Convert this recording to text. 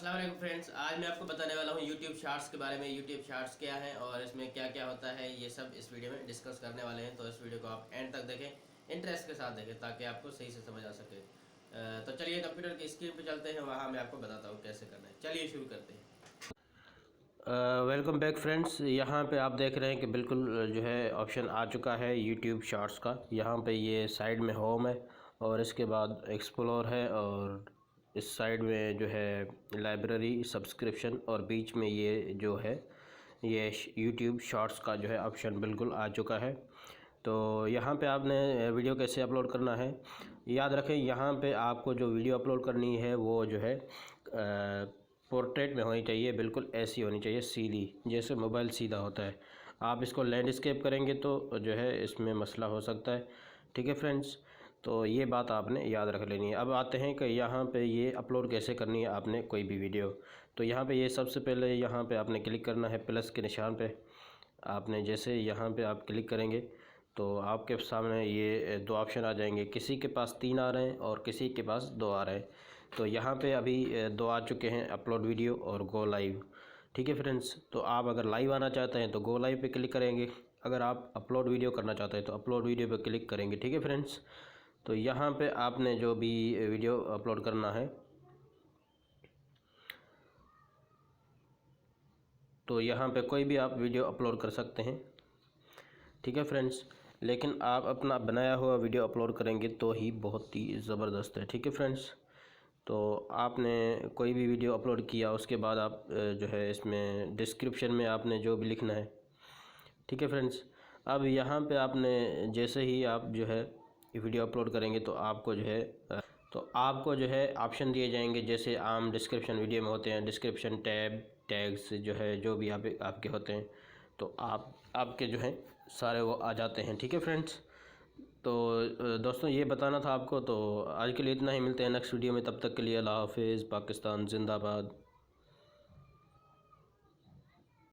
अस्सलाम वालेकुम फ्रेंड्स, आज मैं आपको बताने वाला हूँ YouTube शॉर्ट्स के बारे में। YouTube शॉर्ट्स क्या है और इसमें क्या क्या होता है, ये सब इस वीडियो में डिस्कस करने वाले हैं। तो इस वीडियो को आप एंड तक देखें, इंटरेस्ट के साथ देखें ताकि आपको सही से समझ आ सके। तो चलिए कंप्यूटर की स्क्रीन पे चलते हैं, वहाँ मैं आपको बताता हूँ कैसे करना है। चलिए शुरू करते हैं। वेलकम बैक फ्रेंड्स, यहाँ पे आप देख रहे हैं कि बिल्कुल जो है ऑप्शन आ चुका है YouTube शॉर्ट्स का। यहाँ पे ये साइड में होम है और इसके बाद एक्सप्लोर है और इस साइड में जो है लाइब्रेरी, सब्सक्रिप्शन और बीच में ये जो है ये YouTube शॉर्ट्स का जो है ऑप्शन बिल्कुल आ चुका है। तो यहाँ पे आपने वीडियो कैसे अपलोड करना है, याद रखें यहाँ पे आपको जो वीडियो अपलोड करनी है वो जो है पोर्ट्रेट में होनी चाहिए, बिल्कुल ऐसी होनी चाहिए सीधी, जैसे मोबाइल सीधा होता है। आप इसको लैंडस्केप करेंगे तो जो है इसमें मसला हो सकता है। ठीक है फ्रेंड्स, तो ये बात आपने याद रख लेनी है। अब आते हैं कि यहाँ पे ये अपलोड कैसे करनी है आपने कोई भी वीडियो। तो यहाँ पे ये सबसे पहले यहाँ पे आपने क्लिक करना है प्लस के निशान पे। आपने जैसे यहाँ पे आप क्लिक करेंगे तो आपके सामने ये दो ऑप्शन आ जाएंगे, किसी के पास 3 आ रहे हैं और किसी के पास 2 आ रहे हैं। तो यहाँ पे अभी 2 आ चुके हैं, अपलोड वीडियो और गो लाइव। ठीक है फ्रेंड्स, तो आप अगर लाइव आना चाहते हैं तो गो लाइव पे क्लिक करेंगे, अगर आप अपलोड वीडियो करना चाहते हैं तो अपलोड वीडियो पे क्लिक करेंगे। ठीक है फ्रेंड्स, तो यहाँ पे आपने जो भी वीडियो अपलोड करना है तो यहाँ पे कोई भी आप वीडियो अपलोड कर सकते हैं। ठीक है फ्रेंड्स, लेकिन आप अपना बनाया हुआ वीडियो अपलोड करेंगे तो ही बहुत ही ज़बरदस्त है। ठीक है फ्रेंड्स, तो आपने कोई भी वीडियो अपलोड किया उसके बाद आप जो है इसमें डिस्क्रिप्शन में आपने जो भी लिखना है। ठीक है फ्रेंड्स, अब यहाँ पे आपने जैसे ही आप जो है वीडियो अपलोड करेंगे तो आपको जो है ऑप्शन दिए जाएंगे, जैसे आम डिस्क्रिप्शन वीडियो में होते हैं, डिस्क्रिप्शन टैब, टैग्स जो है जो भी यहाँ पे आपके होते हैं, तो आपके जो हैं सारे वो आ जाते हैं। ठीक है फ्रेंड्स, तो दोस्तों ये बताना था आपको। तो आज के लिए इतना ही, मिलते हैं नेक्स्ट वीडियो में, तब तक के लिए अल्लाह हाफिज़। पाकिस्तान जिंदाबाद।